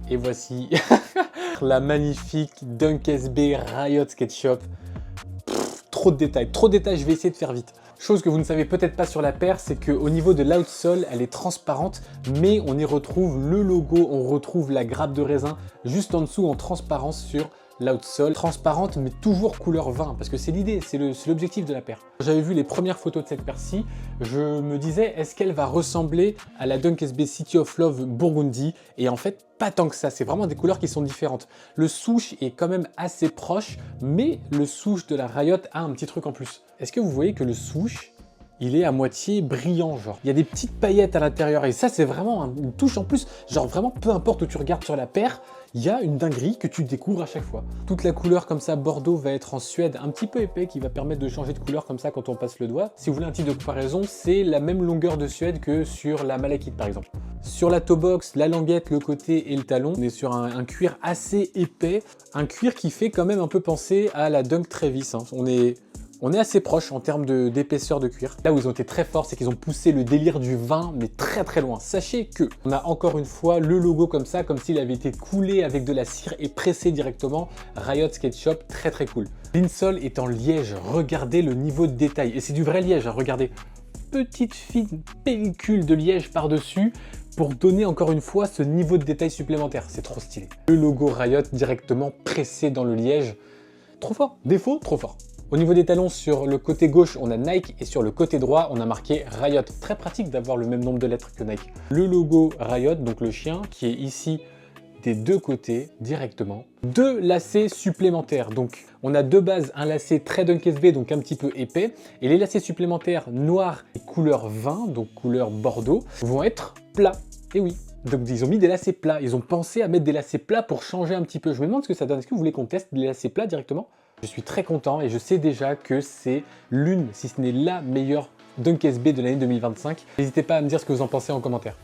Et voici la magnifique Dunk SB Riot Skate Shop. Trop de détails, je vais essayer de faire vite. Chose que vous ne savez peut-être pas sur la paire, c'est qu'au niveau de l'outsole, elle est transparente, mais on y retrouve le logo, on retrouve la grappe de raisin juste en dessous en transparence sur l'outsole. Transparente, mais toujours couleur vin, parce que c'est l'idée, c'est l'objectif de la paire. J'avais vu les premières photos de cette paire-ci, je me disais, est-ce qu'elle va ressembler à la Dunk SB City of Love Burgundy? Et en fait, pas tant que ça, c'est vraiment des couleurs qui sont différentes. Le souche est quand même assez proche, mais le souche de la Riot a un petit truc en plus. Est-ce que vous voyez que le souche, il est à moitié brillant, genre. Il y a des petites paillettes à l'intérieur, et ça, c'est vraiment une touche en plus. Genre vraiment, peu importe où tu regardes sur la paire, il y a une dinguerie que tu découvres à chaque fois. Toute la couleur comme ça, Bordeaux, va être en suède un petit peu épais, qui va permettre de changer de couleur comme ça quand on passe le doigt. Si vous voulez un type de comparaison, c'est la même longueur de suède que sur la Malakite, par exemple. Sur la toe box, la languette, le côté et le talon, on est sur un cuir assez épais, un cuir qui fait quand même un peu penser à la Dunk Travis, hein. On est assez proche en termes d'épaisseur de cuir. Là où ils ont été très forts, c'est qu'ils ont poussé le délire du vin, mais très loin. Sachez que on a encore une fois le logo comme ça, comme s'il avait été coulé avec de la cire et pressé directement. Riot Skate Shop, très cool. L'insole est en liège, regardez le niveau de détail. Et c'est du vrai liège, hein, regardez. Petite fine pellicule de liège par-dessus pour donner encore une fois ce niveau de détail supplémentaire. C'est trop stylé. Le logo Riot directement pressé dans le liège. Trop fort. Défaut, trop fort. Au niveau des talons, sur le côté gauche, on a Nike et sur le côté droit, on a marqué Riot. Très pratique d'avoir le même nombre de lettres que Nike. Le logo Riot, donc le chien, qui est ici des deux côtés directement. Deux lacets supplémentaires. Donc, on a de base un lacet très Dunk SB, donc un petit peu épais. Et les lacets supplémentaires noirs et couleur vin, donc couleur bordeaux, vont être plats. Et oui. Donc ils ont mis des lacets plats, ils ont pensé à mettre des lacets plats pour changer un petit peu. Je me demande ce que ça donne. Est-ce que vous voulez qu'on teste les lacets plats directement? Je suis très content et je sais déjà que c'est l'une, si ce n'est la meilleure Dunk SB de l'année 2025. N'hésitez pas à me dire ce que vous en pensez en commentaire.